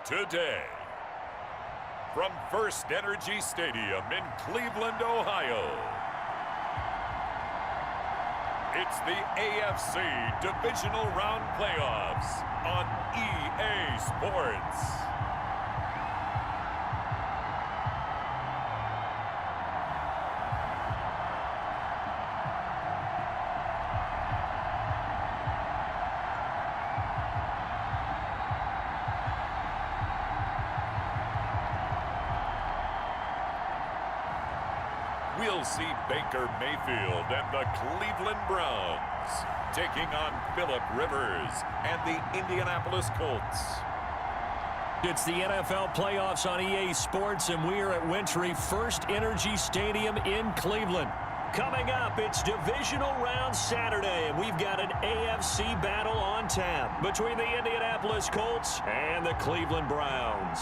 today. From First Energy Stadium in Cleveland, Ohio, it's the AFC Divisional Round Playoffs on EA Sports. We'll see Baker Mayfield and the Cleveland Browns taking on Phillip Rivers and the Indianapolis Colts. It's the NFL playoffs on EA Sports, and we are at Wintry First Energy Stadium in Cleveland. Coming up, it's Divisional Round Saturday, and we've got an AFC battle on tap between the Indianapolis Colts and the Cleveland Browns.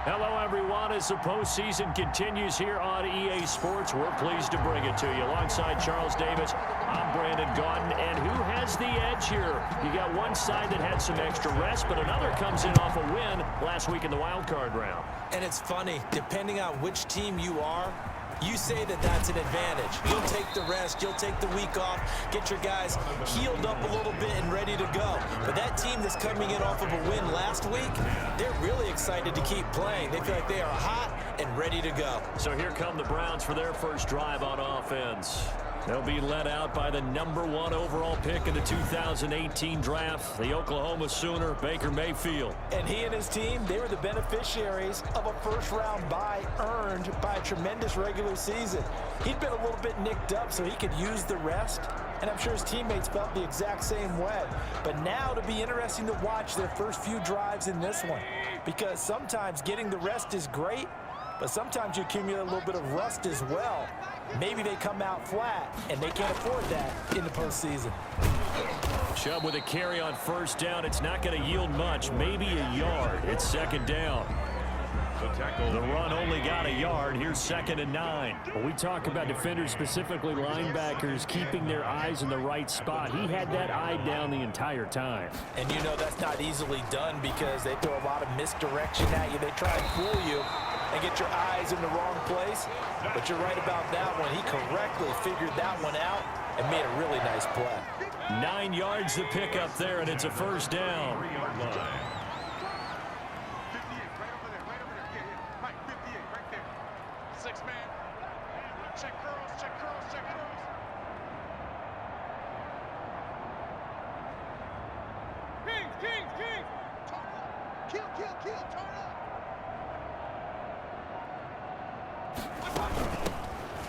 Hello, everyone. As the postseason continues here on EA Sports, we're pleased to bring it to you. Alongside Charles Davis, I'm Brandon Gaudin. And who has the edge here? You got one side that had some extra rest, but another comes in off a win last week in the wild card round. And it's funny, depending on which team you are, you say that that's an advantage. You'll take the rest, you'll take the week off, get your guys healed up a little bit and ready to go. But that team that's coming in off of a win last week, they're really excited to keep playing. They feel like they are hot and ready to go. So here come the Browns for their first drive on offense. They'll be led out by the #1 overall pick in the 2018 draft, the Oklahoma Sooner, Baker Mayfield. And he and his team, they were the beneficiaries of a first-round bye earned by a tremendous regular season. He'd been a little bit nicked up, so he could use the rest, and I'm sure his teammates felt the exact same way. But now it'll be interesting to watch their first few drives in this one, because sometimes getting the rest is great, but sometimes you accumulate a little bit of rust as well. Maybe they come out flat, and they can't afford that in the postseason. Chubb with a carry on first down. It's not going to yield much, maybe a yard. It's second down. The run only got a yard. Here's 2nd and 9. When we talk about defenders, specifically linebackers, keeping their eyes in the right spot, he had that eye down the entire time. And you know that's not easily done because they throw a lot of misdirection at you. They try and fool you and get your eyes in the wrong place. But you're right about that one. He correctly figured that one out and made a really nice play. 9 yards to pick up there, and it's a first down.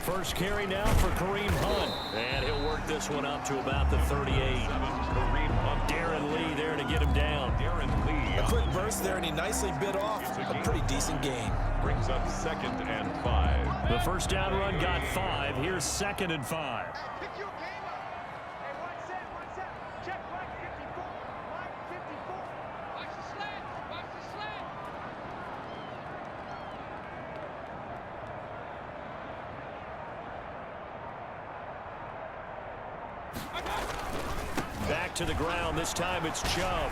First carry now for Kareem Hunt. And he'll work this one up to about the 38. Kareem Hunt. Darren Lee there to get him down. Darren Lee. A quick burst there, and he nicely bit off a pretty decent gain. Brings up 2nd and 5. The first down run got 5. Here's 2nd and 5. Back to the ground. This time it's Chubb.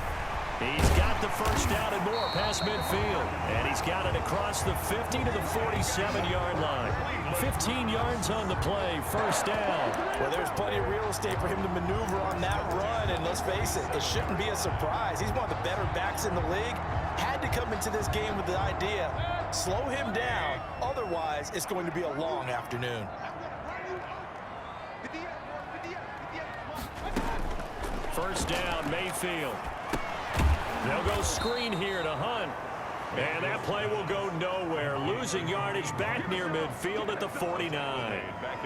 He's got the first down and more past midfield. And he's got it across the 50 to the 47-yard line. 15 yards on the play. First down. Well, there's plenty of real estate for him to maneuver on that run. And let's face it, it shouldn't be a surprise. He's one of the better backs in the league. Had to come into this game with the idea, slow him down. Otherwise, it's going to be a long afternoon. First down, Mayfield. They'll go screen here to Hunt. And that play will go nowhere. Losing yardage back near midfield at the 49.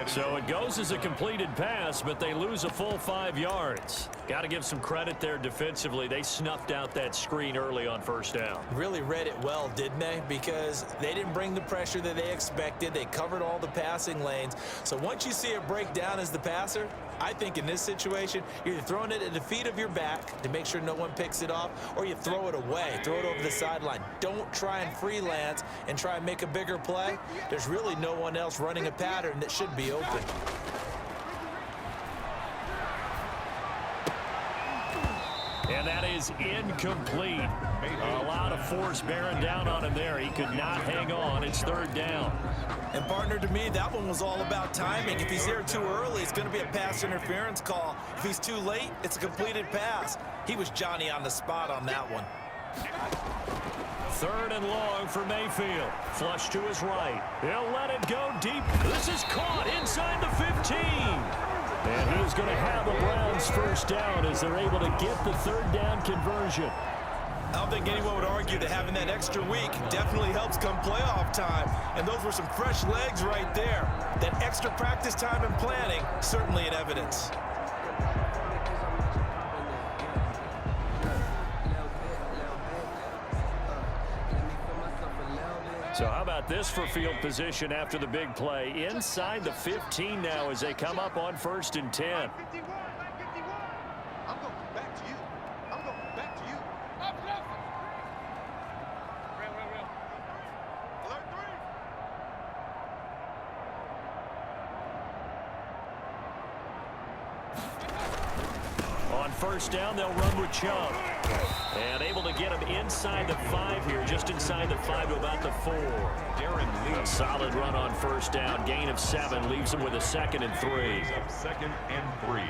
So it goes as a completed pass, but they lose a full 5 yards. Got to give some credit there defensively. They snuffed out that screen early on first down. Really read it well, didn't they? Because they didn't bring the pressure that they expected. They covered all the passing lanes. So once you see it break down as the passer, I think in this situation, you're either throwing it at the feet of your back to make sure no one picks it off, or you throw it away, throw it over the sideline. Don't try and freelance and try and make a bigger play. There's really no one else running a pattern that should be open. And that is incomplete. A lot of force bearing down on him there. He could not hang on. It's third down. And partner, to me, that one was all about timing. If he's there too early, it's going to be a pass interference call. If he's too late, it's a completed pass. He was Johnny on the spot on that one. Third and long for Mayfield. Flush to his right. He'll let it go deep. This is caught inside the 15. And he is going to have the Browns first down as they're able to get the third down conversion. I don't think anyone would argue that having that extra week definitely helps come playoff time. And those were some fresh legs right there. That extra practice time and planning, certainly in evidence. So how about this for field position after the big play? Inside the 15 now as they come up on 1st and 10. I'm going back to you. I'm going back to you. Up, up. Real. Alert 3. On 1st down, they'll run with Chubb. And able to get him inside the 5 here, just inside the 5 to about the 4. A solid run on 1st down, gain of 7, leaves him with a 2nd and 3. 2nd and 3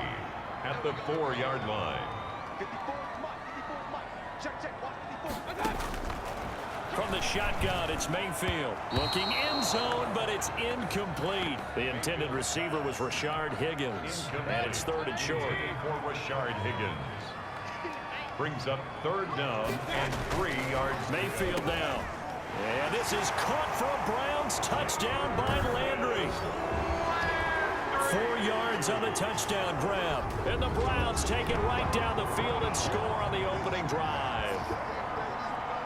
at the 4-yard line. 54, check, watch 54. From the shotgun, it's Mayfield. Looking end zone, but it's incomplete. The intended receiver was Rashard Higgins. And it's 3rd and short. For Rashard Higgins. Brings up 3rd down and 3 yards. Mayfield down. And this is caught for a Browns touchdown by Landry. 4 yards on the touchdown grab. And the Browns take it right down the field and score on the opening drive.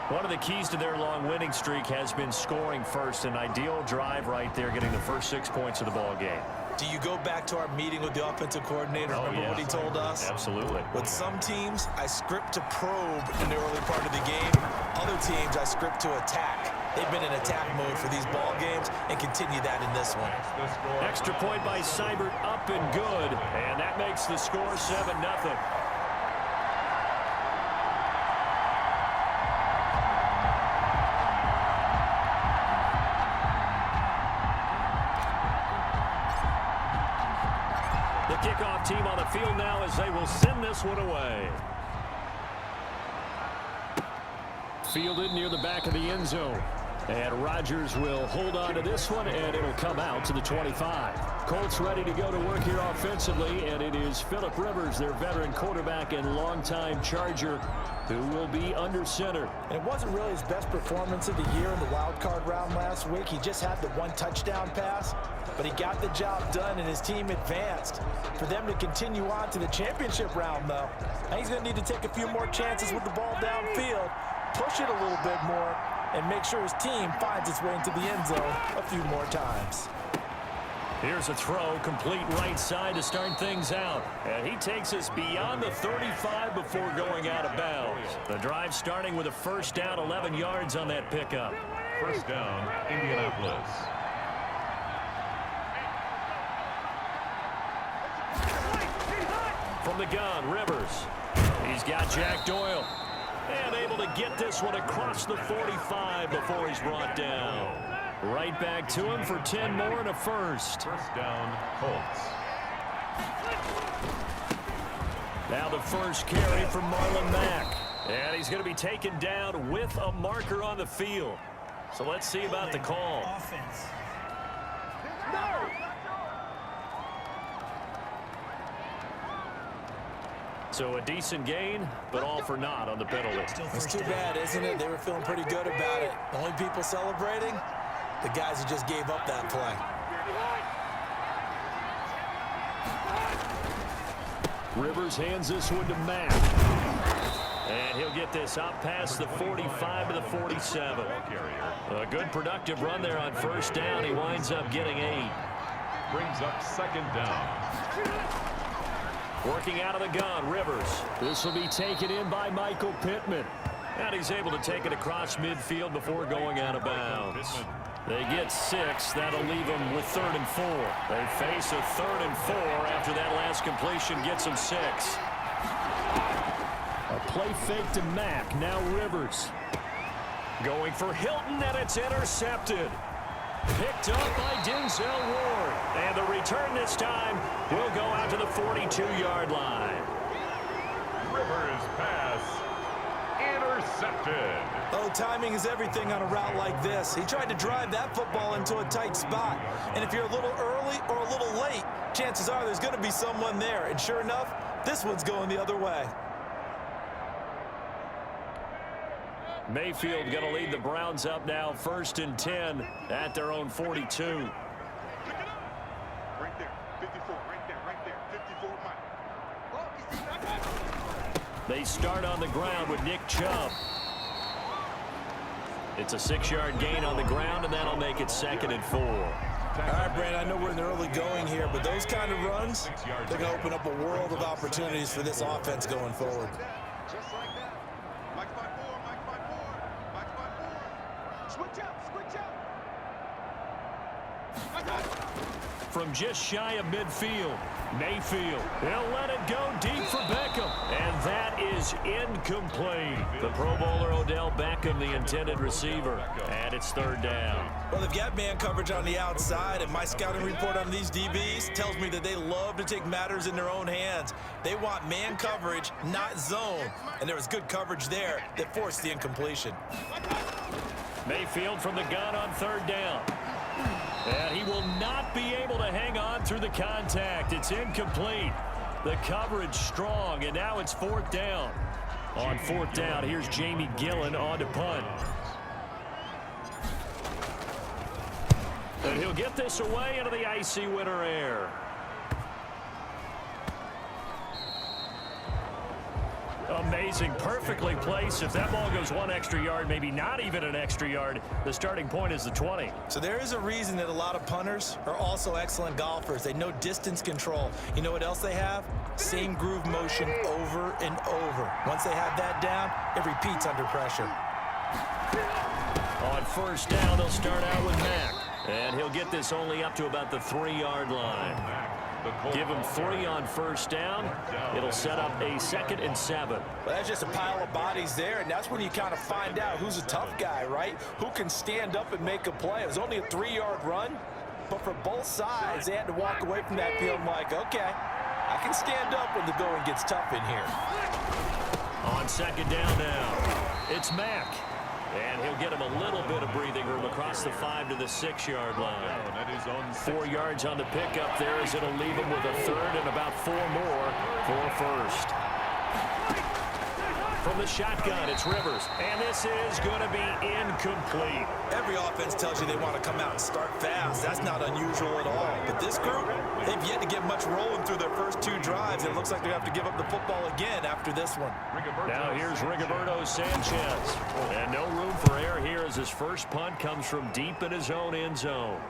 One of the keys to their long winning streak has been scoring first. An ideal drive right there, getting the first 6 points of the ball game. Do you go back to our meeting with the offensive coordinator? Remember what he told us? Absolutely. With some teams, I script to probe in the early part of the game. Other teams, I script to attack. They've been in attack mode for these ball games and continue that in this one. Extra point by Seibert, up and good. And that makes the score 7-0. Kickoff team on the field now as they will send this one away. Fielded near the back of the end zone. And Rodgers will hold on to this one, and it'll come out to the 25. Colts ready to go to work here offensively, and it is Phillip Rivers, their veteran quarterback and longtime Charger, who will be under center. And it wasn't really his best performance of the year in the wild card round last week. He just had the 1 touchdown pass, but he got the job done and his team advanced. For them to continue on to the championship round, though, now he's going to need to take a few more chances with the ball downfield, push it a little bit more, and make sure his team finds its way into the end zone a few more times. Here's a throw, complete right side to start things out. And he takes us beyond the 35 before going out of bounds. The drive starting with a 1st down, 11 yards on that pickup. 1st down, Indianapolis. From the gun, Rivers. He's got Jack Doyle. And able to get this one across the 45 before he's brought down. Right back to him for 10 more and a 1st. 1st down, Colts. Now the first carry from Marlon Mack. And he's going to be taken down with a marker on the field. So let's see about the call. Offense. So a decent gain, but all for naught on the penalty. It's too bad, isn't it? They were feeling pretty good about it. The only people celebrating, the guys who just gave up that play. Rivers hands this one to Mack. And he'll get this up past the 45 to the 47. A good productive run there on 1st down. He winds up getting 8. Brings up 2nd down. Working out of the gun, Rivers. This will be taken in by Michael Pittman. And he's able to take it across midfield before going out of bounds. They get 6. That'll leave them with 3rd and 4. They face a 3rd and 4 after that last completion gets them 6. A play fake to Mack. Now Rivers. Going for Hilton, and it's intercepted. Picked up by Denzel Ward. And the return this time will go out to the 42-yard line. Rivers pass intercepted. Oh, timing is everything on a route like this. He tried to drive that football into a tight spot. And if you're a little early or a little late, chances are there's going to be someone there. And sure enough, this one's going the other way. Mayfield going to lead the Browns up now, 1st and 10 at their own 42. Right there, 54, right there, 54, Mike. They start on the ground with Nick Chubb. It's a 6-yard gain on the ground, and that'll make it 2nd and 4. All right, Brandon, I know we're in the early going here, but those kind of runs, they're going to open up a world of opportunities for this offense going forward. Just like that. Mike 5-4, Mike 5-4, Mike 5-4. Switch out, switch out. From just shy of midfield, Mayfield. They'll let it go deep for Beckham. And that is incomplete. The Pro Bowler Odell Beckham, the intended receiver. And it's 3rd down. Well, they've got man coverage on the outside, and my scouting report on these DBs tells me that they love to take matters in their own hands. They want man coverage, not zone. And there was good coverage there that forced the incompletion. Mayfield from the gun on 3rd down. And he will not be able to hang on through the contact. It's incomplete. The coverage strong, and now it's 4th down. On 4th down, here's Jamie Gillen on to punt. And he'll get this away into the icy winter air. Amazing, perfectly placed. If that ball goes 1 extra yard, maybe not even an extra yard, the starting point is the 20. So there is a reason that a lot of punters are also excellent golfers. They know distance control. You know what else they have? Same groove motion over and over. Once they have that down, it repeats under pressure. On 1st down, they'll start out with Mack. And he'll get this only up to about the 3-yard line. Give him 3 on 1st down. It'll set up a 2nd and 7. Well, that's just a pile of bodies there, and that's when you kind of find out who's a tough guy, right? Who can stand up and make a play. It was only a 3-yard run, but for both sides, they had to walk away from that feeling like, okay, I can stand up when the going gets tough in here. On 2nd down now, it's Mack. And he'll get him a little bit of breathing room across the 5 to the 6-yard line. 4 yards on the pickup there as it'll leave him with a 3rd and about 4 more for 1st. From the shotgun, it's Rivers. And this is going to be incomplete. Every offense tells you they want to come out and start fast. That's not unusual at all. But this group, they've yet to get much rolling through their first 2 drives. And it looks like they have to give up the football again after this one. Now here's Rigoberto Sanchez. And no room for error here as his first punt comes from deep in his own end zone.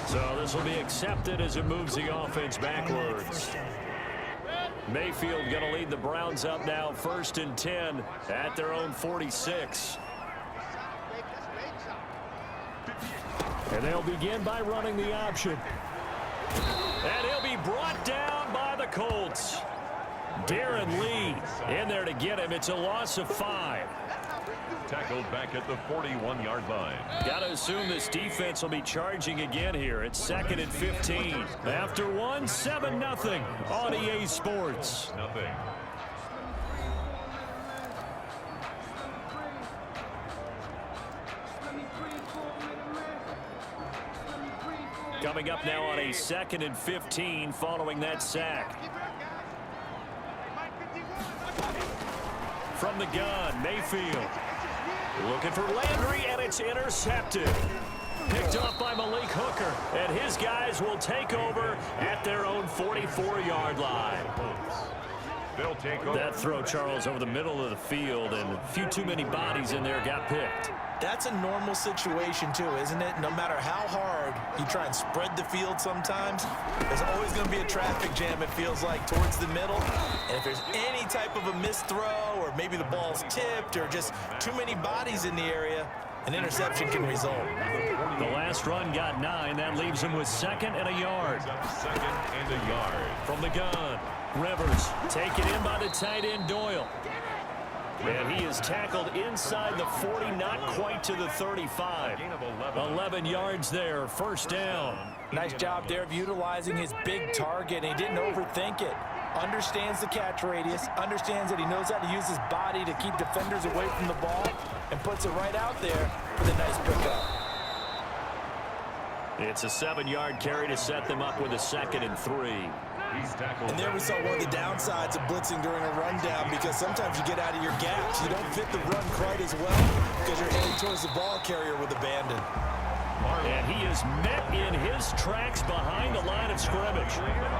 So this will be accepted as it moves the offense backwards. Mayfield going to lead the Browns up now, 1st and 10 at their own 46. And they'll begin by running the option. And he'll be brought down by the Colts. Darren Lee in there to get him. It's a loss of 5. Tackled back at the 41-yard line. Got to assume this defense will be charging again here. It's 2nd and 15. After 1, 7-0 on EA Sports. Nothing. Coming up now on a 2nd and 15 following that sack. From the gun, Mayfield. Looking for Landry, and it's intercepted. Picked off by Malik Hooker, and his guys will take over at their own 44-yard line. They'll take over. That throw, Charles, over the middle of the field, and a few too many bodies in there got picked. That's a normal situation, too, isn't it? No matter how hard you try and spread the field sometimes, there's always going to be a traffic jam, it feels like, towards the middle. And if there's any type of a missed throw, or maybe the ball's tipped, or just too many bodies in the area, an interception can result. The last run got 9. That leaves him with 2nd and a yard. 2nd and a yard. From the gun, Rivers taken in by the tight end Doyle. And he is tackled inside the 40, not quite to the 35. 11 yards there, 1st down. Nice job there of utilizing his big target. He didn't overthink it. Understands the catch radius, understands that he knows how to use his body to keep defenders away from the ball, and puts it right out there with a nice pickup. It's a 7-yard carry to set them up with a 2nd and 3. And there we saw one of the downsides of blitzing during a rundown, because sometimes you get out of your gaps. You don't fit the run quite as well because you're heading towards the ball carrier with abandon. And he is met in his tracks behind the line of scrimmage.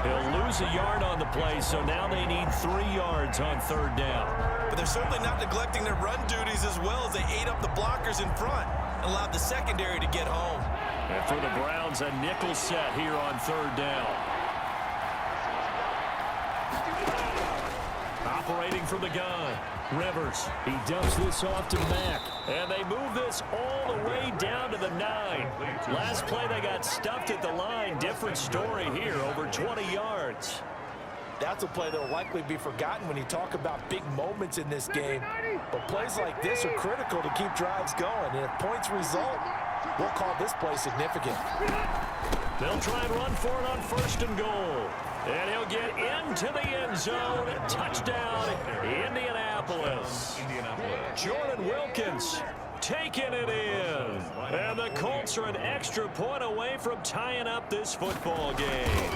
He'll lose a yard on the play, so now they need 3 yards on 3rd down. But they're certainly not neglecting their run duties as well, as they ate up the blockers in front and allowed the secondary to get home. And for the Browns, a nickel set here on 3rd down. Operating from the gun, Rivers. He dumps this off to Mack. And they move this all the way down to the 9. Last play they got stuffed at the line. Different story here, over 20 yards. That's a play that will likely be forgotten when you talk about big moments in this game. But plays like this are critical to keep drives going. And if points result, we'll call this play significant. They'll try and run for it on 1st and goal. And he'll get into the end zone. Touchdown, Indianapolis. Jordan Wilkins taking it in. And the Colts are an extra point away from tying up this football game.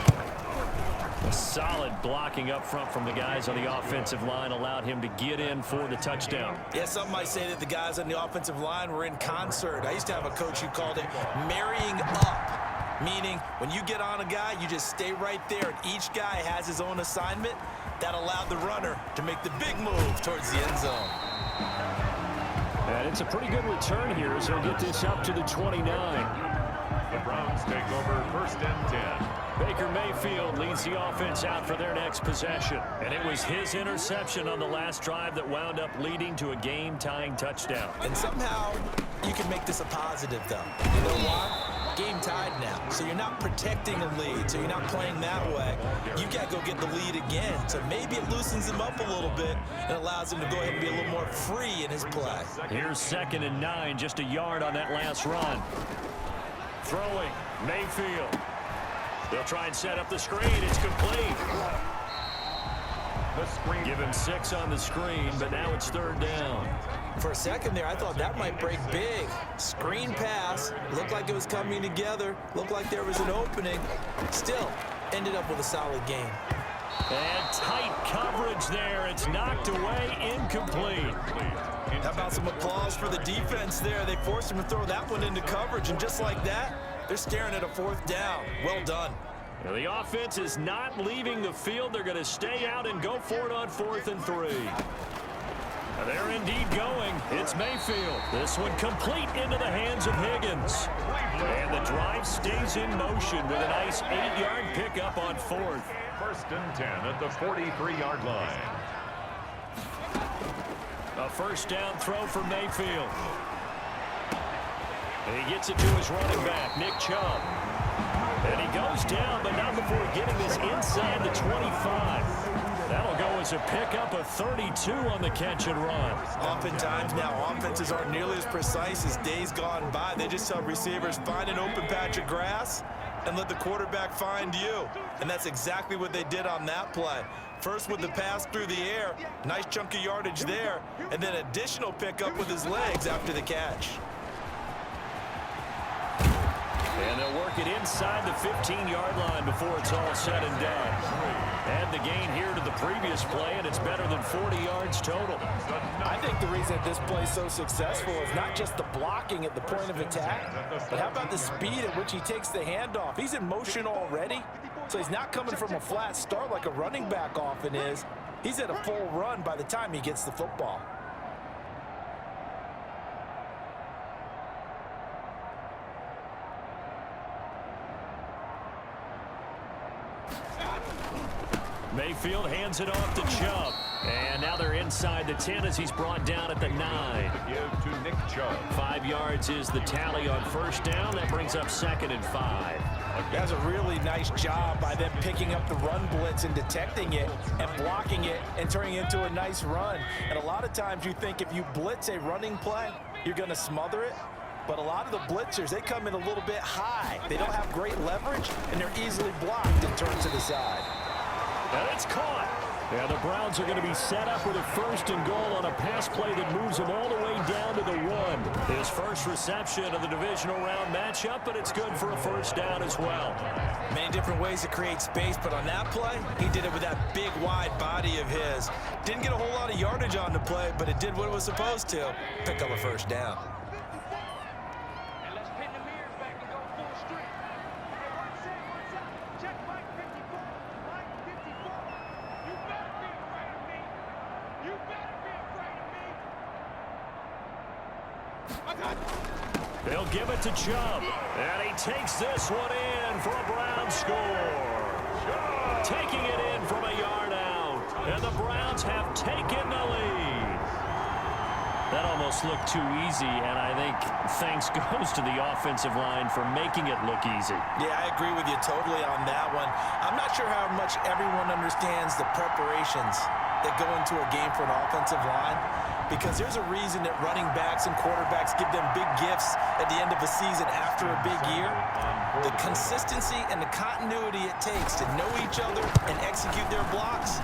A solid blocking up front from the guys on the offensive line allowed him to get in for the touchdown. Yeah, some might say that the guys on the offensive line were in concert. I used to have a coach who called it marrying up. Meaning, when you get on a guy, you just stay right there, and each guy has his own assignment. That allowed the runner to make the big move towards the end zone. And it's a pretty good return here as he'll get this up to the 29. The Browns take over 1st and 10. Baker Mayfield leads the offense out for their next possession. And it was his interception on the last drive that wound up leading to a game-tying touchdown. And somehow, you can make this a positive, though. You know why? Game tied now, so you're not protecting a lead, so you're not playing that way. You've got to go get the lead again, so maybe it loosens him up a little bit and allows him to go ahead and be a little more free in his play. Here's 2nd and 9, just a yard on that last run. Throwing, Mayfield. They'll try and set up the screen. It's complete. The screen. Give him 6 on the screen, but now it's 3rd down. For a second there, I thought that might break big. Screen pass, looked like it was coming together, looked like there was an opening. Still, ended up with a solid game. And tight coverage there. It's knocked away, incomplete. How about some applause for the defense there? They forced him to throw that one into coverage, and just like that, they're staring at a 4th down. Well done. Now the offense is not leaving the field. They're going to stay out and go for it on 4th and 3. They're indeed going. It's Mayfield. This one complete into the hands of Higgins. And the drive stays in motion with a nice 8-yard pickup on 4th. 1st and 10 at the 43-yard line. A 1st down throw for Mayfield. And he gets it to his running back, Nick Chubb. And he goes down, but not before getting this inside the 25. That'll go as a pickup of 32 on the catch and run. Oftentimes now, offenses aren't nearly as precise as days gone by. They just tell receivers, find an open patch of grass and let the quarterback find you. And that's exactly what they did on that play. First with the pass through the air, nice chunk of yardage there, and then additional pickup with his legs after the catch. And they'll work it inside the 15-yard line before it's all said and done. Add the gain here to the previous play, and it's better than 40 yards total. I think the reason this play is so successful is not just the blocking at the point of attack, but how about the speed at which he takes the handoff? He's in motion already, so he's not coming from a flat start like a running back often is. He's at a full run by the time he gets the football. Mayfield hands it off to Chubb. And now they're inside the 10 as he's brought down at the 9. Give to Nick Chubb. 5 yards is the tally on first down. That brings up 2nd and 5. That's a really nice job by them picking up the run blitz and detecting it and blocking it and turning it into a nice run. And a lot of times you think if you blitz a running play, you're going to smother it. But a lot of the blitzers, they come in a little bit high. They don't have great leverage, and they're easily blocked and turned to the side. And it's caught. Yeah, the Browns are going to be set up with a 1st and goal on a pass play that moves them all the way down to the 1. His first reception of the divisional round matchup, but it's good for a 1st down as well. Many different ways to create space, but on that play, he did it with that big, wide body of his. Didn't get a whole lot of yardage on the play, but it did what it was supposed to. Pick up a 1st down. They'll give it to Chubb. And he takes this one in for a Browns score. Taking it in from a yard out. And the Browns have taken the lead. That almost looked too easy, and I think thanks goes to the offensive line for making it look easy. Yeah, I agree with you totally on that one. I'm not sure how much everyone understands the preparations that go into a game for an offensive line, because there's a reason that running backs and quarterbacks give them big gifts at the end of a season after a big year. The consistency and the continuity it takes to know each other and execute their blocks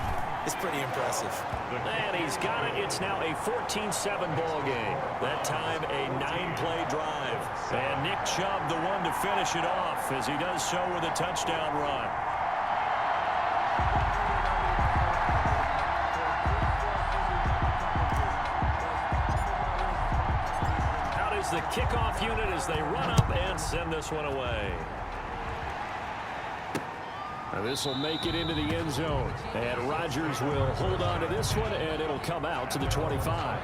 is pretty impressive. And he's got it. It's now a 14-7 ball game. That time a 9-play drive. And Nick Chubb the one to finish it off as he does so with a touchdown run. Out is the kickoff unit as they run up and send this one away. Now this will make it into the end zone. And Rodgers will hold on to this one, and it'll come out to the 25.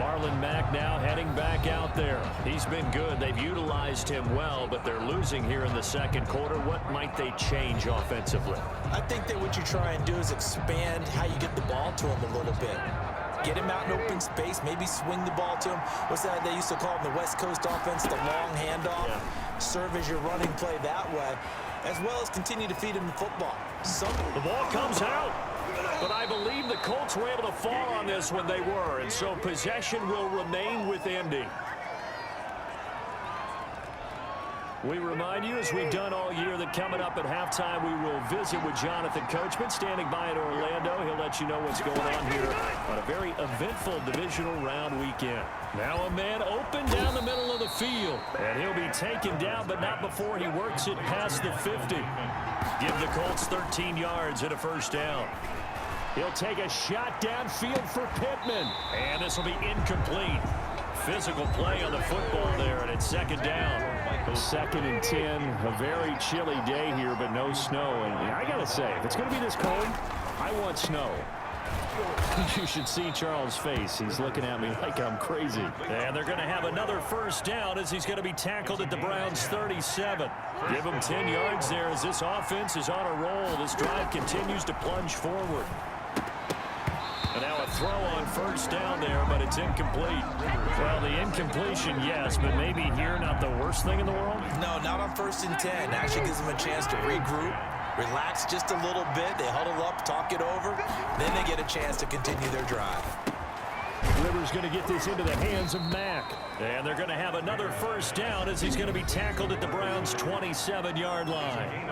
Marlon Mack now heading back out there. He's been good. They've utilized him well, but they're losing here in the second quarter. What might they change offensively? I think that what you try and do is expand how you get the ball to him a little bit. Get him out in open space, maybe swing the ball to him. What's that they used to call in the West Coast offense, the long handoff? Yeah. Serve as your running play that way, as well as continue to feed him the football. The ball comes out, but I believe the Colts were able to fall on this when they were, and so possession will remain with Indy. We remind you, as we've done all year, that coming up at halftime, we will visit with Jonathan Coachman, standing by in Orlando. He'll let you know what's going on here on a very eventful divisional round weekend. Now a man open down the middle of the field, and he'll be taken down, but not before he works it past the 50. Give the Colts 13 yards and a 1st down. He'll take a shot downfield for Pittman, and this will be incomplete. Physical play on the football there, and it's 2nd down. 2nd and 10, a very chilly day here, but no snow. And I got to say, if it's going to be this cold, I want snow. You should see Charles' face. He's looking at me like I'm crazy. And they're going to have another 1st down as he's going to be tackled at the Browns' 37. Give him 10 yards there as this offense is on a roll. This drive continues to plunge forward. And now a throw on 1st down there, but it's incomplete. Well, the incompletion, yes, but maybe here not the worst thing in the world? No, not on 1st and 10. Actually gives them a chance to regroup, relax just a little bit. They huddle up, talk it over. Then they get a chance to continue their drive. Rivers going to get this into the hands of Mack. And they're going to have another 1st down as he's going to be tackled at the Browns' 27-yard line.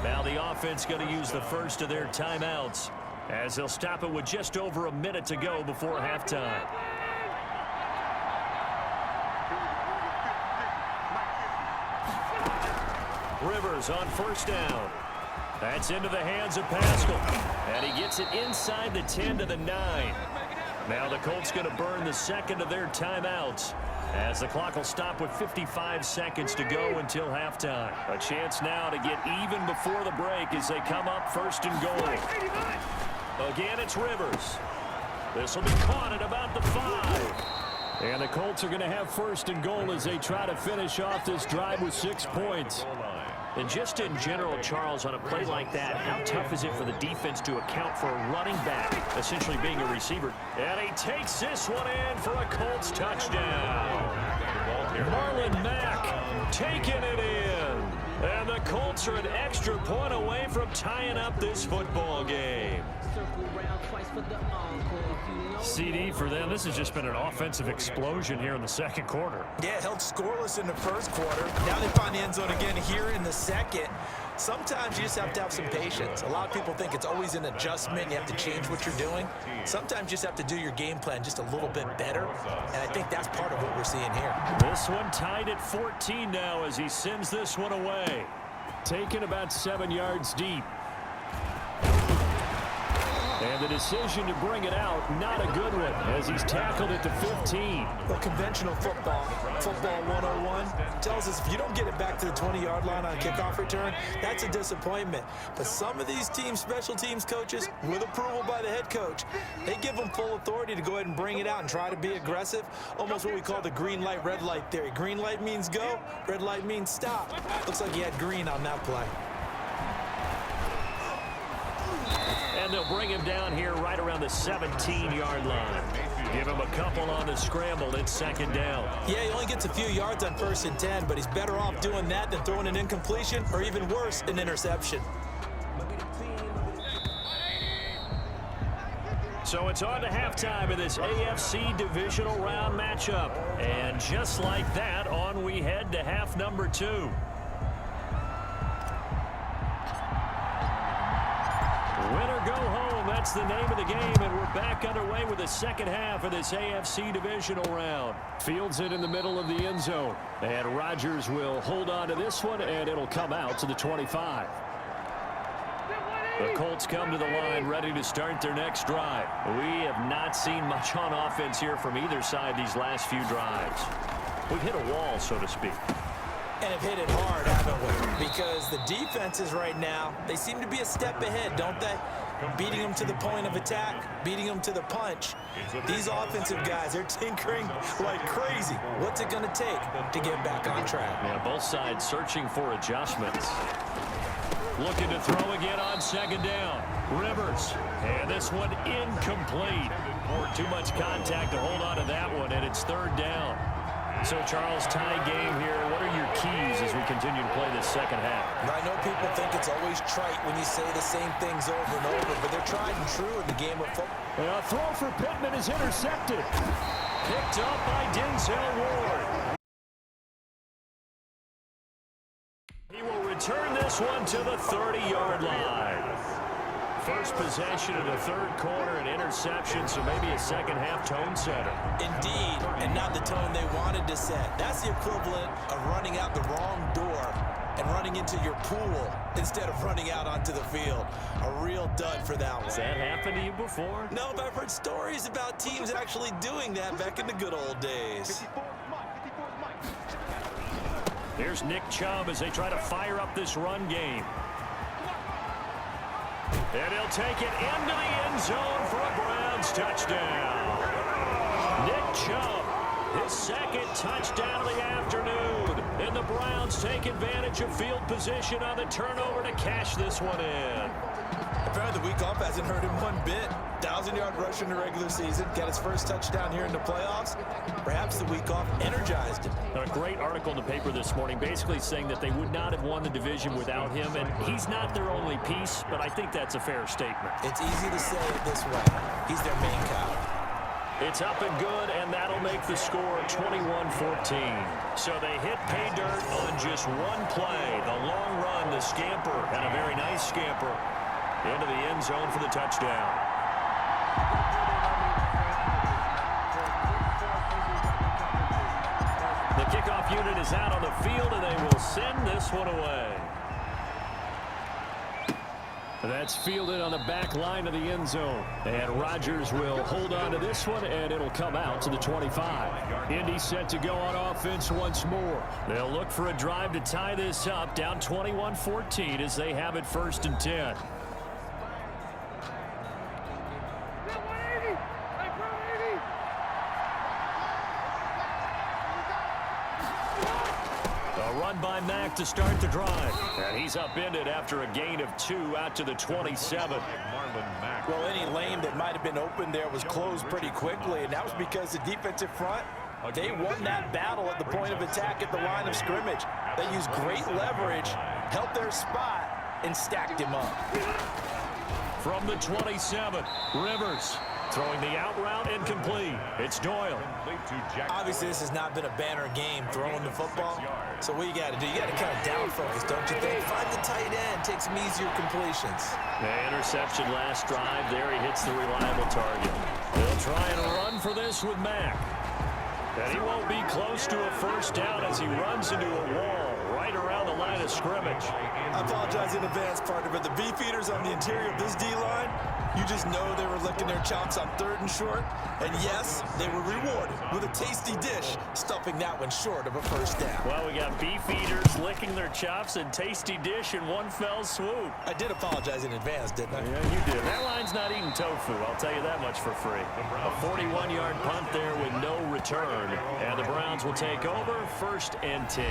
Now the offense going to use the first of their timeouts, as they'll stop it with just over a minute to go before halftime. Rivers on 1st down. That's into the hands of Pascal. And he gets it inside the 10 to the 9. Now the Colts going to burn the 2nd of their timeouts, as the clock will stop with 55 seconds to go until halftime. A chance now to get even before the break as they come up 1st and goal. Again, it's Rivers. This will be caught at about the 5. And the Colts are going to have first and goal as they try to finish off this drive with 6 points. And just in general, Charles, on a play like that, how tough is it for the defense to account for a running back, essentially being a receiver? And he takes this one in for a Colts touchdown. Marlon Mack taking it in. And the Colts are an extra point away from tying up this football game. CD for them. This has just been an offensive explosion here in the second quarter. Yeah, held scoreless in the first quarter. Now they find the end zone again here in the second. Sometimes you just have to have some patience. A lot of people think it's always an adjustment. You have to change what you're doing. Sometimes you just have to do your game plan just a little bit better. And I think that's part of what we're seeing here. This one tied at 14 now as he sends this one away. Taken about 7 yards deep. And the decision to bring it out, not a good one, as he's tackled at the 15. Well, conventional football 101, tells us if you don't get it back to the 20-yard line on a kickoff return, that's a disappointment. But some of these teams, special teams coaches, with approval by the head coach, they give them full authority to go ahead and bring it out and try to be aggressive, almost what we call the green light, red light theory. Green light means go, red light means stop. Looks like he had green on that play. And they'll bring him down here right around the 17-yard line. Give him a couple on the scramble. It's second down. Yeah, he only gets a few yards on 1st and 10, but he's better off doing that than throwing an incompletion or even worse, an interception. So it's on to halftime in this AFC divisional round matchup. And just like that, on we head to half number 2. Win or go home, that's the name of the game, and we're back underway with the second half of this AFC divisional round. Fields it in the middle of the end zone, and Rodgers will hold on to this one, and it'll come out to the 25. The Colts come to the line ready to start their next drive. We have not seen much on offense here from either side these last few drives. We've hit a wall, so to speak. And have hit it hard, haven't we? Because the defenses right now, they seem to be a step ahead, don't they? Beating them to the point of attack, beating them to the punch. These offensive guys, they're tinkering like crazy. What's it going to take to get back on track? Yeah, both sides searching for adjustments. Looking to throw again on second down. Rivers. And this one incomplete. Too much contact to hold on to that one, and it's third down. So, Charles, tie game here. What are your keys as we continue to play this second half? I know people think it's always trite when you say the same things over and over, but they're tried and true in the game of football. A throw for Pittman is intercepted. Picked up by Denzel Ward. He will return this one to the 30-yard line. First possession of the third quarter, an interception, so maybe a second-half tone setter. Indeed, and not the tone they wanted to set. That's the equivalent of running out the wrong door and running into your pool instead of running out onto the field. A real dud for that one. Has that happened to you before? No, but I've heard stories about teams actually doing that back in the good old days. Here's Nick Chubb as they try to fire up this run game. And he'll take it into the end zone for a Browns touchdown. Nick Chubb, his second touchdown of the afternoon. And the Browns take advantage of field position on the turnover to cash this one in. Apparently the week off hasn't hurt him one bit. 1,000-yard rush in the regular season. Got his first touchdown here in the playoffs. Perhaps the week off energized him. A great article in the paper this morning basically saying that they would not have won the division without him. And he's not their only piece, but I think that's a fair statement. It's easy to say it this way. He's their main cow. It's up and good, and that'll make the score 21-14. So they hit pay dirt on just one play. The long run, the scamper, and a very nice scamper into the end zone for the touchdown. The kickoff unit is out on the field, and they will send this one away. That's fielded on the back line of the end zone. And Rodgers will hold on to this one, and it'll come out to the 25. Indy set to go on offense once more. They'll look for a drive to tie this up, down 21-14 as they have it 1st and 10. A run by Mack to start the drive. And he's upended after a gain of 2 out to the 27. Well, any lane that might have been open there was closed pretty quickly, and that was because the defensive front, they won that battle at the point of attack at the line of scrimmage. They used great leverage, held their spot, and stacked him up. From the 27, Rivers throwing the out route incomplete. It's Doyle. Obviously, this has not been a banner game throwing the football. So what you got to do, you got to kind of down focus, don't you think? Find the tight end, take some easier completions. The interception last drive. There he hits the reliable target. They'll try and run for this with Mack. And he won't be close to a first down as he runs into a wall right around the line of scrimmage. I apologize in advance, partner, but the beefeaters on the interior of this D-line, you just know they were licking their chops on 3rd and short. And yes, they were rewarded with a tasty dish, stuffing that one short of a first down. Well, we got beefeaters licking their chops and tasty dish in one fell swoop. I did apologize in advance, didn't I? Yeah, you did. That line's not eating tofu, I'll tell you that much for free. A 41-yard punt there with no return. And the Browns will take over 1st and 10.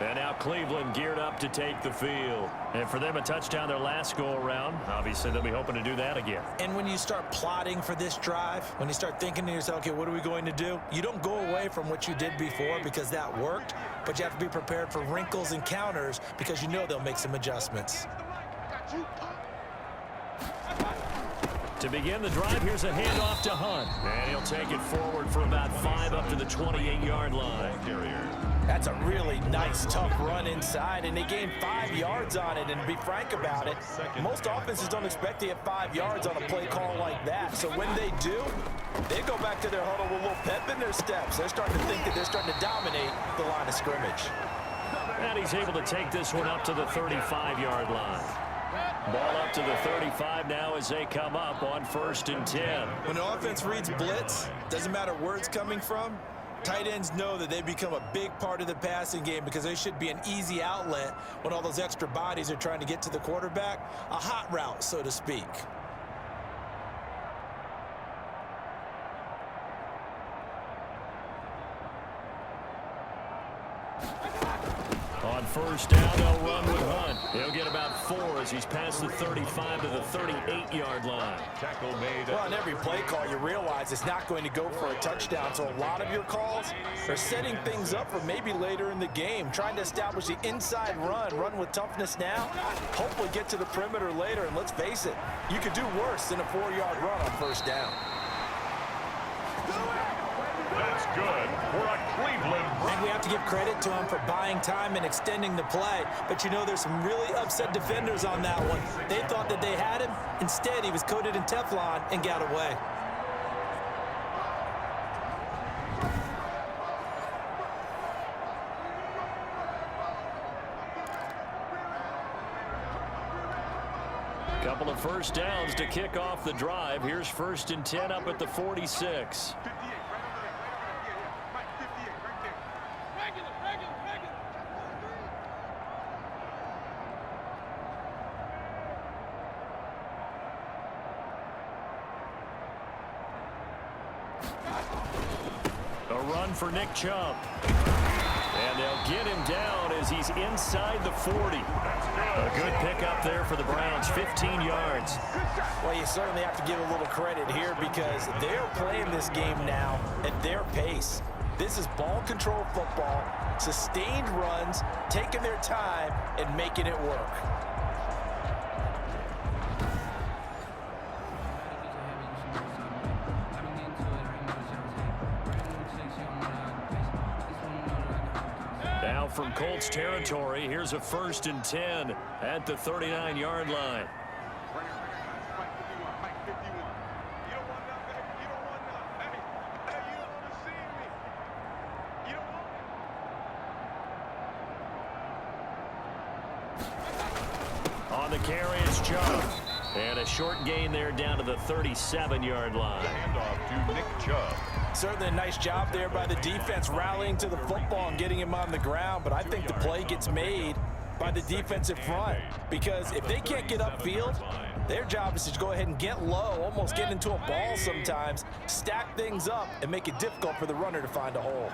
And now Cleveland geared up to take the field. And for them, a touchdown their last go-around. Obviously, they'll be hoping to do that again. And when you start plotting for this drive, when you start thinking to yourself, okay, what are we going to do? You don't go away from what you did before because that worked, but you have to be prepared for wrinkles and counters because you know they'll make some adjustments. To begin the drive, here's a handoff to Hunt. And he'll take it forward for about 5 up to the 28-yard line. That's a really nice, tough run inside, and they gained 5 yards on it. And to be frank about it, most offenses don't expect to get 5 yards on a play call like that. So when they do, they go back to their huddle with a little pep in their steps. They're starting to think that they're starting to dominate the line of scrimmage. And he's able to take this one up to the 35-yard line. Ball up to the 35 now as they come up on 1st and 10. When the offense reads blitz, doesn't matter where it's coming from, tight ends know that they become a big part of the passing game because they should be an easy outlet when all those extra bodies are trying to get to the quarterback. A hot route, so to speak. On 1st down, they'll run with Hunt. He'll get about 4 as he's past the 35 to the 38-yard line. Tackle made. Well, on every play call, you realize it's not going to go for a touchdown. So a lot of your calls are setting things up for maybe later in the game, trying to establish the inside run with toughness now, hopefully get to the perimeter later. And let's face it, you could do worse than a 4-yard run on 1st down. That's good for a Cleveland. And we have to give credit to him for buying time and extending the play. But you know, there's some really upset defenders on that one. They thought that they had him. Instead, he was coated in Teflon and got away. Couple of first downs to kick off the drive. Here's 1st and 10 up at the 46. A run for Nick Chubb. And they'll get him down as he's inside the 40. A good pickup there for the Browns, 15 yards. Well, you certainly have to give a little credit here because they're playing this game now at their pace. This is ball control football, sustained runs, taking their time, and making it work. Now from Colts territory, here's a 1st and 10 at the 39-yard line. On the carry is Chubb. And a short gain there down to the 37-yard line. Handoff to Nick Chubb. Certainly a nice job there by the defense rallying to the football and getting him on the ground, but I think the play gets made by the defensive front because if they can't get upfield, their job is to go ahead and get low, almost get into a ball sometimes, stack things up, and make it difficult for the runner to find a hole.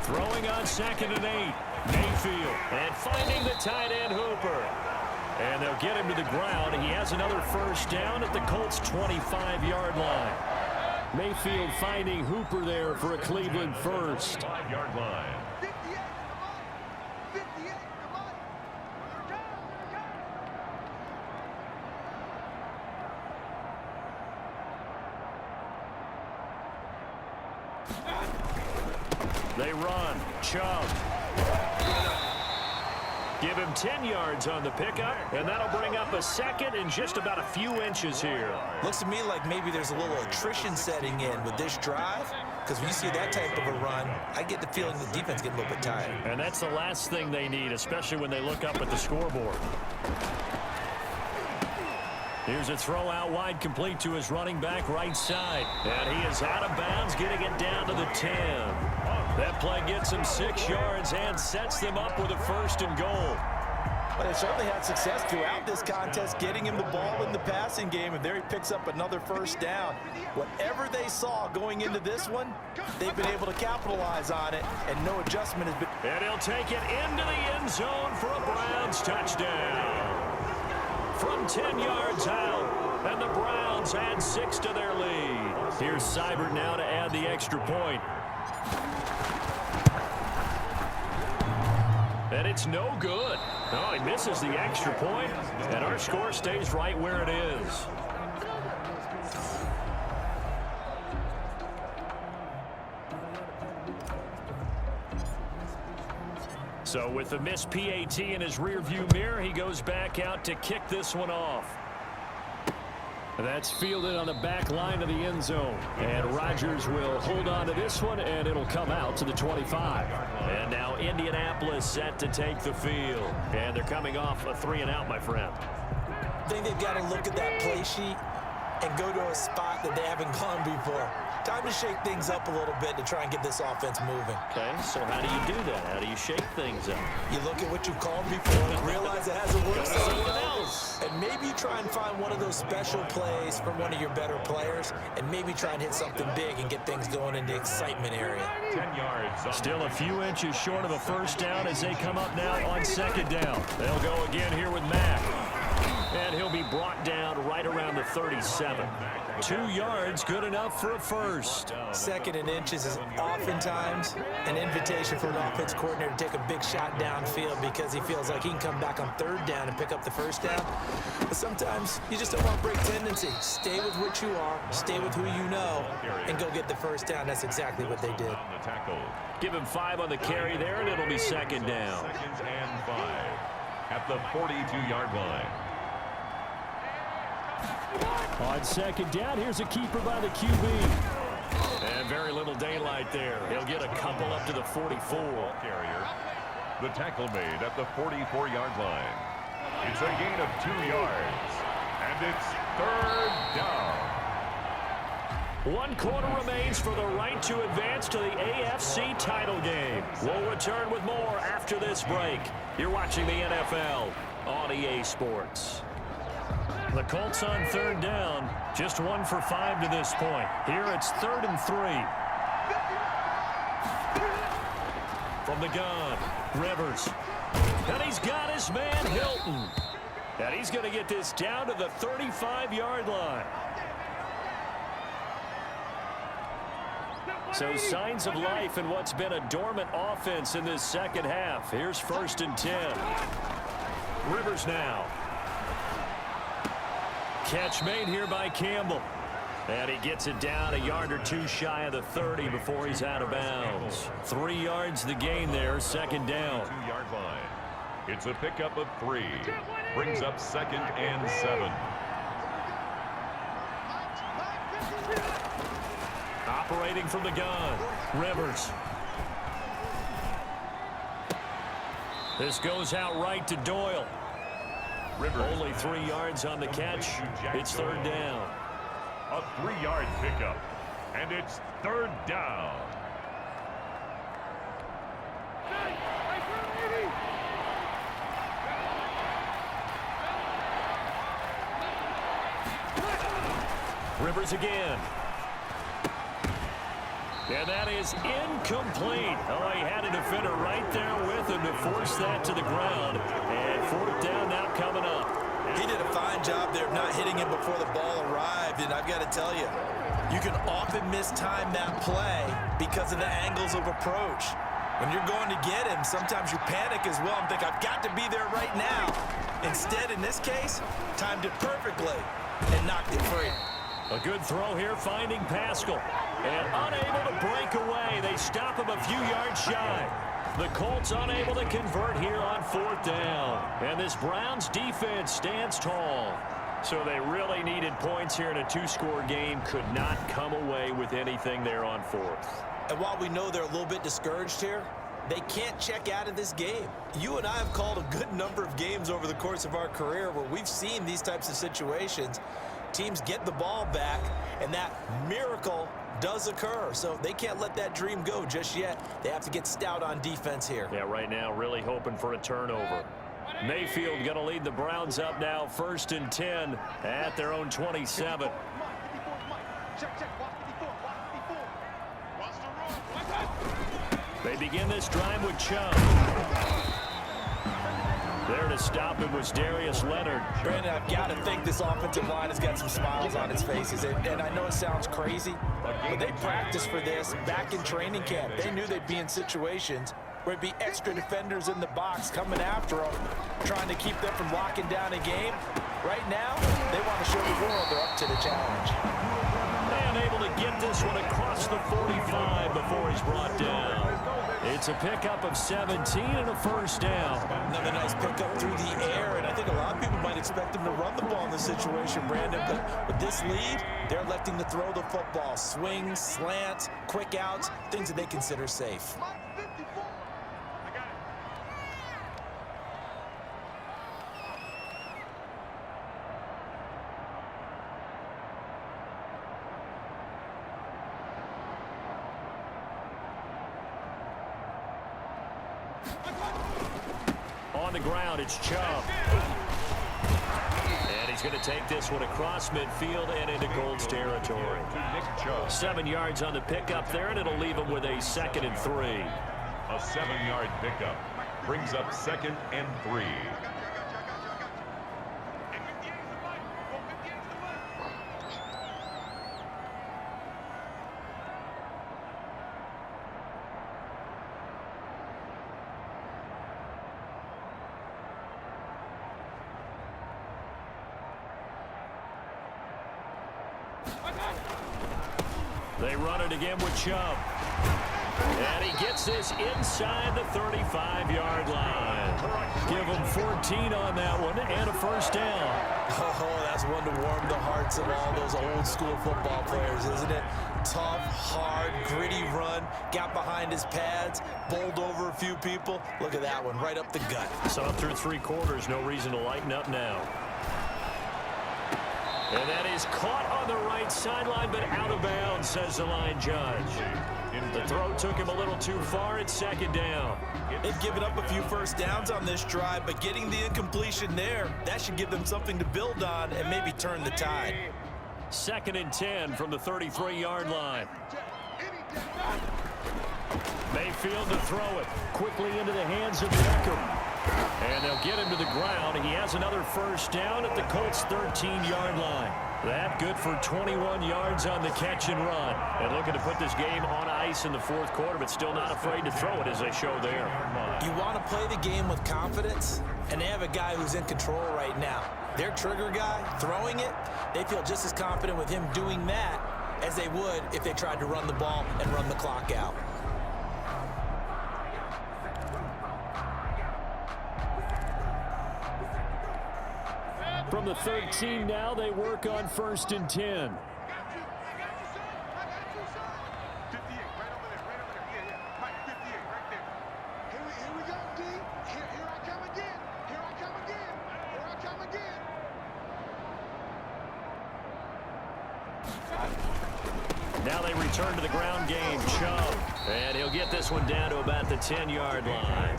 Throwing on 2nd and 8. Mayfield. And finding the tight end Hooper. And they'll get him to the ground. He has another first down at the Colts' 25-yard line. Mayfield finding Hooper there for a Cleveland first. 5-yard line. 58, come on. They run. Chubb. Give him 10 yards on the pickup, and that'll bring up a second and just about a few inches here. Looks to me like maybe there's a little attrition setting in with this drive, because when you see that type of a run, I get the feeling the defense getting a little bit tired. And that's the last thing they need, especially when they look up at the scoreboard. Here's a throw out wide, complete to his running back right side. And he is out of bounds, getting it down to the 10. That play gets him 6 yards and sets them up with a 1st and goal. But they certainly had success throughout this contest, getting him the ball in the passing game, and there he picks up another first down. Whatever they saw going into this one, they've been able to capitalize on it, and no adjustment has been. And he'll take it into the end zone for a Browns touchdown. From 10 yards out, and the Browns add 6 to their lead. Here's Seibert now to add the extra point. And it's no good. Oh, he misses the extra point, and our score stays right where it is. So with the missed PAT in his rearview mirror, he goes back out to kick this one off. That's fielded on the back line of the end zone. And Rodgers will hold on to this one, and it'll come out to the 25. And now Indianapolis set to take the field. And they're coming off a 3-and-out, my friend. I think they've got to look at that play sheet and go to a spot that they haven't gone before. Time to shake things up a little bit to try and get this offense moving. Okay, so how do you do that? How do you shake things up? You look at what you've called before and realize it hasn't worked so well. And maybe you try and find one of those special plays from one of your better players, and maybe try and hit something big and get things going in the excitement area. 10 yards. Still a few inches short of a first down as they come up now on 2nd down. They'll go again here with Mack. And he'll be brought down right around the 37. 2 yards, good enough for a first. 2nd and inches is oftentimes an invitation for an offense coordinator to take a big shot downfield because he feels like he can come back on 3rd down and pick up the first down. But sometimes you just don't want to break tendency. Stay with what you are, stay with who you know, and go get the first down. That's exactly what they did. Give him 5 on the carry there, and it'll be 2nd down. 2nd and 5 at the 42-yard line. On 2nd down, here's a keeper by the QB. And very little daylight there. He'll get a couple up to the 44. Carrier. The tackle made at the 44-yard line. It's a gain of 2 yards. And it's 3rd down. 1 quarter remains for the right to advance to the AFC title game. We'll return with more after this break. You're watching the NFL on EA Sports. The Colts on 3rd down, just 1 for 5 to this point. Here it's 3rd and 3. From the gun, Rivers. And he's got his man, Hilton. And he's going to get this down to the 35-yard line. So signs of life in what's been a dormant offense in this second half. Here's 1st and 10. Rivers now. Catch made here by Campbell. And he gets it down a yard or 2 shy of the 30 before he's out of bounds. 3 yards the gain there, 2nd down. 2-yard line. It's a pickup of 3. Brings up 2nd and 7. Operating from the gun, Rivers. This goes out right to Doyle. Rivers. Only 3 yards on the catch. It's 3rd down. A 3-yard pickup. And it's 3rd down. Rivers again. And that is incomplete. Oh, he had a defender right there with him to force that to the ground. And fourth down now coming up. He did a fine job there of not hitting him before the ball arrived. And I've got to tell you, you can often mistime that play because of the angles of approach. When you're going to get him, sometimes you panic as well and think, I've got to be there right now. Instead, in this case, timed it perfectly and knocked it free. A good throw here, finding Pascal. And unable to break away. They stop him a few yards shy. The Colts unable to convert here on fourth down. And this Browns defense stands tall. So they really needed points here in a two-score game. Could not come away with anything there on fourth. And while we know they're a little bit discouraged here, they can't check out of this game. You and I have called a good number of games over the course of our career where we've seen these types of situations. Teams get the ball back, and that miracle does occur. So they can't let that dream go just yet. They have to get stout on defense here. Yeah, right now really hoping for a turnover. Mayfield going to lead the Browns up now, 1st and 10 at their own 27. They begin this drive with Chubb. There to stop him was Darius Leonard. Brandon, I've got to think this offensive line has got some smiles on its faces. And I know it sounds crazy, but they practiced for this back in training camp. They knew they'd be in situations where it'd be extra defenders in the box coming after them, trying to keep them from locking down a game. Right now, they want to show the world they're up to the challenge. And able to get this one across the 45 before he's brought down. It's a pickup of 17 and a first down. Another nice pickup through the air, and I think a lot of people might expect them to run the ball in this situation, Brandon, but with this lead, they're electing to throw the football. Swings, slants, quick outs, things that they consider safe. On the ground, it's Chubb. And he's going to take this one across midfield and into Colts territory. 7 yards on the pickup there, and it'll leave him with a 2nd and 3. A 7-yard pickup brings up 2nd and 3. They run it again with Chubb. And he gets this inside the 35-yard line. Give him 14 on that one and a first down. Oh, that's one to warm the hearts of all those old school football players, isn't it? Tough, hard, gritty run, got behind his pads, bowled over a few people. Look at that one, right up the gut. So through 3 quarters, no reason to lighten up now. And that is caught on the right sideline, but out of bounds, says the line judge. The throw took him a little too far. It's 2nd down. They've given up a few first downs on this drive, but getting the incompletion there, that should give them something to build on and maybe turn the tide. 2nd and 10 from the 33-yard line. Mayfield to throw it quickly into the hands of Beckham. And they'll get him to the ground. He has another first down at the Colts' 13-yard line. That good for 21 yards on the catch and run. And looking to put this game on ice in the 4th quarter, but still not afraid to throw it as they show there. You want to play the game with confidence, and they have a guy who's in control right now. Their trigger guy, throwing it, they feel just as confident with him doing that as they would if they tried to run the ball and run the clock out. From the 13 now, they work on 1st and 10. Now they return to the ground game. Chubb And he'll get this one down to about the 10-yard line.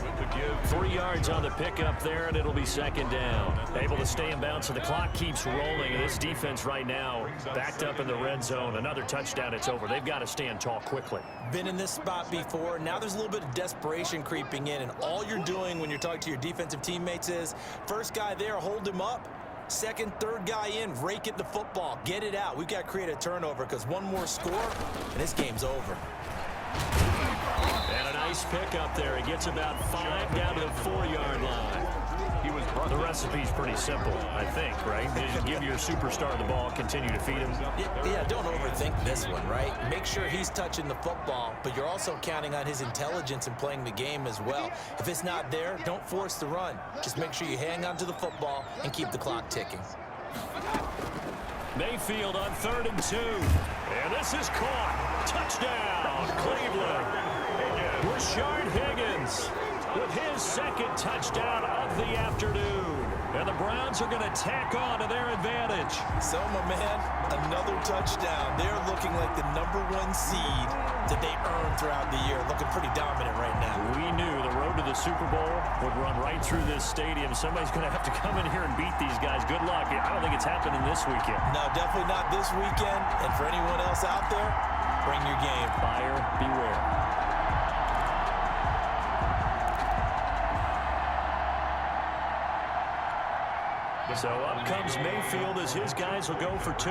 3 yards on the pickup there, and it'll be second down. Able to stay in bounds, so the clock keeps rolling. And this defense right now backed up in the red zone. Another touchdown, it's over. They've got to stand tall quickly. Been in this spot before. Now there's a little bit of desperation creeping in, and all you're doing when you're talking to your defensive teammates is, first guy there, hold him up. Second, third guy in, rake at the football. Get it out. We've got to create a turnover because one more score, and this game's over. And a nice pick up there. He gets about 5 down to the 4-yard line. The recipe's pretty simple, I think, right? You just give your superstar the ball, continue to feed him. Yeah, don't overthink this one, right? Make sure he's touching the football, but you're also counting on his intelligence in playing the game as well. If it's not there, don't force the run. Just make sure you hang on to the football and keep the clock ticking. Mayfield on 3rd and 2. And this is caught. Touchdown, Cleveland. Rashard Higgins with his second touchdown of the afternoon. And the Browns are going to tack on to their advantage. So, my man, another touchdown. They're looking like the #1 seed that they earned throughout the year. Looking pretty dominant right now. We knew the road to the Super Bowl would run right through this stadium. Somebody's going to have to come in here and beat these guys. Good luck. I don't think it's happening this weekend. No, definitely not this weekend. And for anyone else out there, bring your game. Buyer beware. So up comes Mayfield as his guys will go for 2.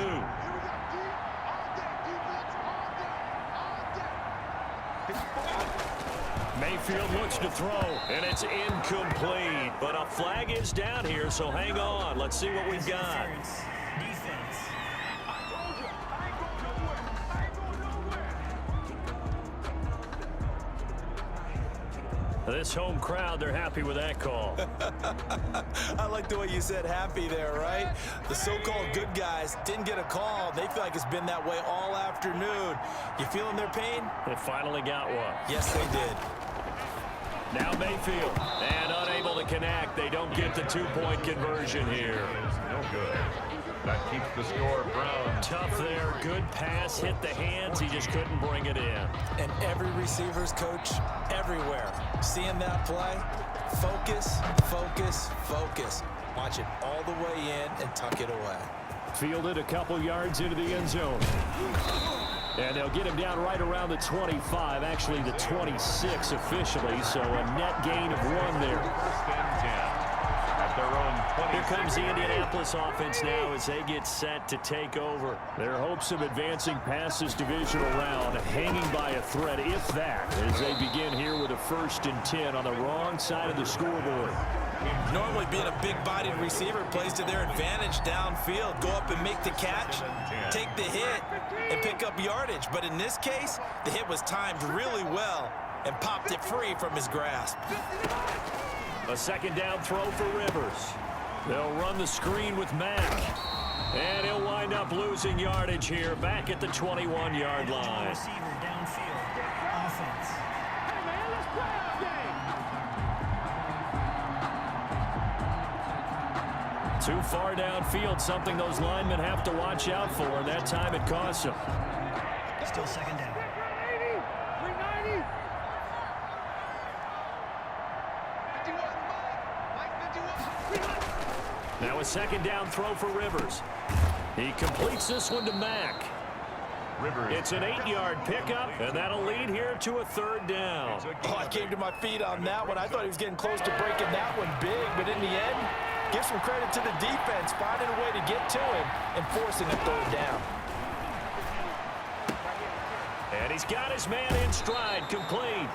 Mayfield looks to throw, and it's incomplete. But a flag is down here, so hang on. Let's see what we've got. This home crowd, they're happy with that call. I like the way you said happy there, right? The so-called good guys didn't get a call. They feel like it's been that way all afternoon. You feeling their pain? They finally got one. Yes, they did. Now Mayfield, and unable to connect. They don't get the 2-point conversion here. No good. That keeps the score Browns. Tough there. Good pass. Hit the hands. He just couldn't bring it in. And every receiver's coach everywhere. Seeing that play, focus, focus, focus. Watch it all the way in and tuck it away. Fielded a couple yards into the end zone. And they'll get him down right around the 25, actually the 26 officially, so a net gain of 1 there. First and 10. At their own 26. Here comes the Indianapolis offense now as they get set to take over. Their hopes of advancing past this divisional round hanging by a thread, if that, as they begin here with a 1st and 10 on the wrong side of the scoreboard. Normally being a big-bodied receiver plays to their advantage downfield. Go up and make the catch, take the hit, and pick up yardage. But in this case, the hit was timed really well and popped it free from his grasp. A 2nd down throw for Rivers. They'll run the screen with Mack. And he'll wind up losing yardage here back at the 21-yard line. Receiver downfield. Offense. Hey, man, let's play our game. Too far downfield, something those linemen have to watch out for, and that time it costs them. Still 2nd down. 390. 51. Now a 2nd down throw for Rivers. He completes this one to Mack. Rivers. It's an 8-yard pickup, and that'll lead here to a 3rd down. Oh, I came to my feet on that one. I thought he was getting close to breaking that one big, but in the end, give some credit to the defense, finding a way to get to him and forcing a 3rd down. And he's got his man in stride, complete.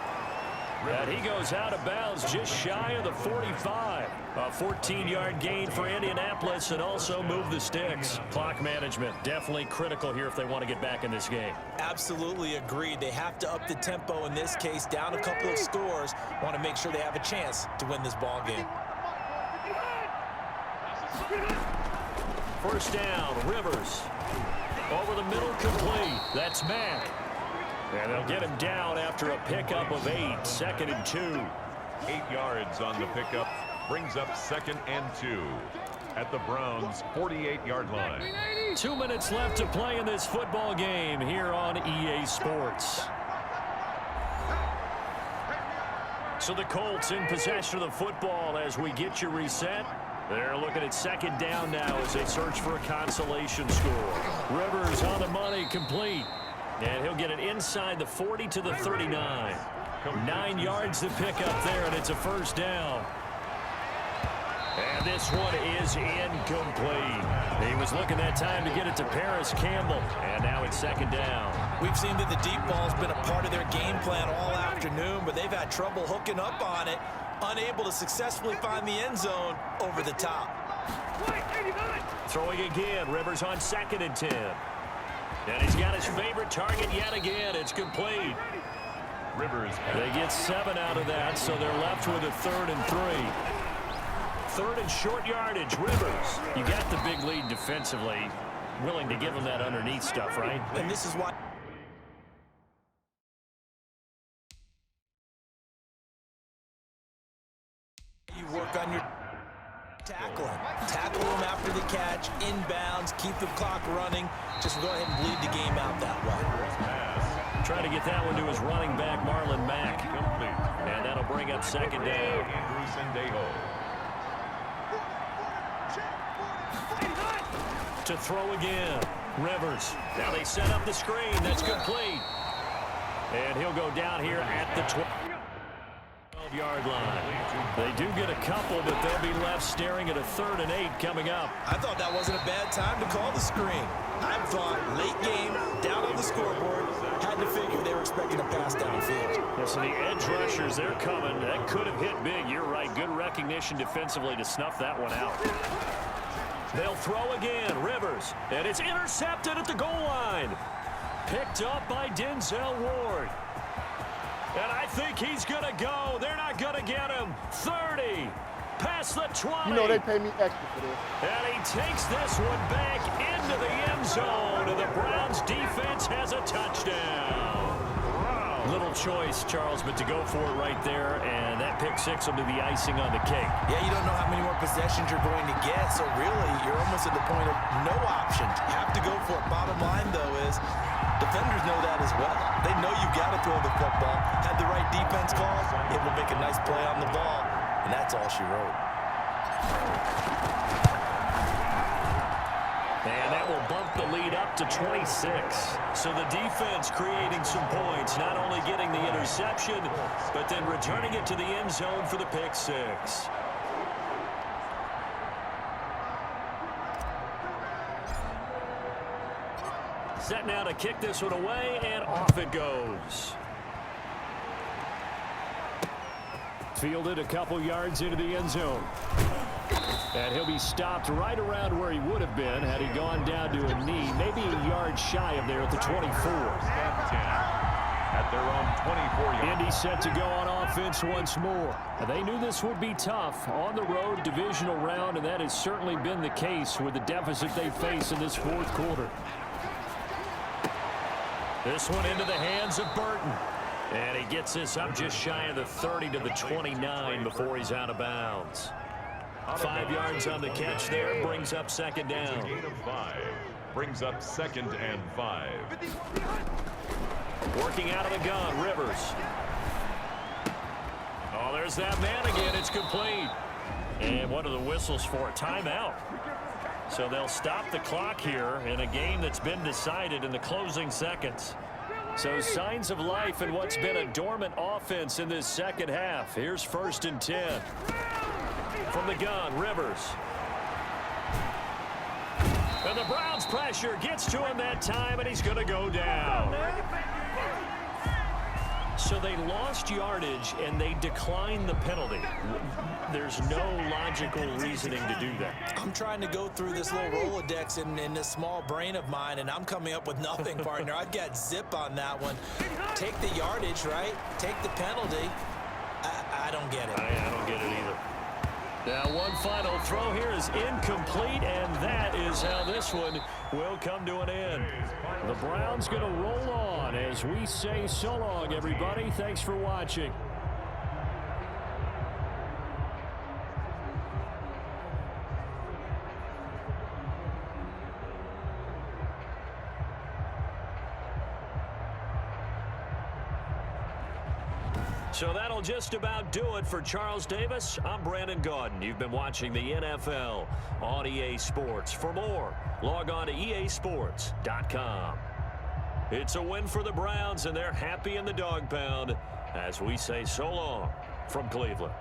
And he goes out of bounds just shy of the 45. A 14-yard gain for Indianapolis and also move the sticks. Clock management definitely critical here if they want to get back in this game. Absolutely agreed. They have to up the tempo in this case, down a couple of scores. Want to make sure they have a chance to win this ball game. 1st down, Rivers. Over the middle, complete. That's Mack. And they'll get him down after a pickup of 8. 2nd and 2. 8 yards on the pickup. Brings up 2nd and 2. At the Browns' 48-yard line. 2 minutes left to play in this football game here on EA Sports. So the Colts in possession of the football as we get you reset. They're looking at second down now as they search for a consolation score. Rivers on the money, complete. And he'll get it inside the 40 to the 39. 9 yards to pick up there, and it's a first down. And this one is incomplete. He was looking that time to get it to Paris Campbell. And now it's second down. We've seen that the deep ball's been a part of their game plan all afternoon, but they've had trouble hooking up on it, unable to successfully find the end zone over the top. Throwing again, Rivers on 2nd and 10. And he's got his favorite target yet again. It's complete. Rivers. They get 7 out of that, so they're left with a 3rd and 3. 3rd and short yardage, Rivers. You got the big lead defensively. Willing to give him that underneath stuff, right? And this is why you work on your tackling. Tackle him after the catch, inbounds, keep the clock running. Just go ahead and bleed the game out that way. Trying to get that one to his running back, Marlon Mack. And that'll bring up second down. To throw again, Rivers. Now they set up the screen. That's complete. And he'll go down here at the 12-yard line. They do get a couple, but they'll be left staring at a 3rd and 8 coming up. I thought that wasn't a bad time to call the screen. I thought late game, down on the scoreboard, had to figure they were expecting a pass downfield. Yeah, so the edge rushers, they're coming. That could have hit big. You're right. Good recognition defensively to snuff that one out. They'll throw again, Rivers, and it's intercepted at the goal line. Picked up by Denzel Ward. And I think he's going to go. They're not going to get him. 30, past the 20. You know they pay me extra for this. And he takes this one back into the end zone, and the Browns defense has a touchdown. Little choice, Charles, but to go for it right there, and that pick 6 will be the icing on the cake. Yeah, you don't know how many more possessions you're going to get, so really you're almost at the point of no options. Have to go for it. Bottom line, though, is defenders know that as well. They know you've got to throw the football. Had the right defense call, it will make a nice play on the ball, and that's all she wrote. And that will bump the lead up to 26. So the defense creating some points, not only getting the interception, but then returning it to the end zone for the pick 6. Set now to kick this one away, and off it goes. Fielded a couple yards into the end zone. And he'll be stopped right around where he would have been had he gone down to a knee, maybe a yard shy of there at the 24. At their own 24-yard. Indy set to go on offense once more. They knew this would be tough on the road divisional round, and that has certainly been the case with the deficit they face in this 4th quarter. This one into the hands of Burton. And he gets this up just shy of the 30 to the 29 before he's out of bounds. 5 yards on the catch there, brings up second down. Gain of 5, brings up 2nd and 5. Working out of the gun, Rivers. Oh, there's that man again. It's complete. And what are the whistles for? Timeout. So they'll stop the clock here in a game that's been decided in the closing seconds. So signs of life in what's been a dormant offense in this second half. Here's 1st and 10. From the gun, Rivers. And the Browns pressure gets to him that time, and he's going to go down. So they lost yardage, and they declined the penalty. There's no logical reasoning to do that. I'm trying to go through this little Rolodex in this small brain of mine, and I'm coming up with nothing, partner. I've got zip on that one. Take the yardage, right? Take the penalty. I don't get it. I don't get it either. Now one final throw here is incomplete, and that is how this one will come to an end. The Browns going to roll on as we say so long, everybody. Thanks for watching. So that'll just about do it for Charles Davis. I'm Brandon Gaudin. You've been watching the NFL on EA Sports. For more, log on to easports.com. It's a win for the Browns, and they're happy in the dog pound as we say so long from Cleveland.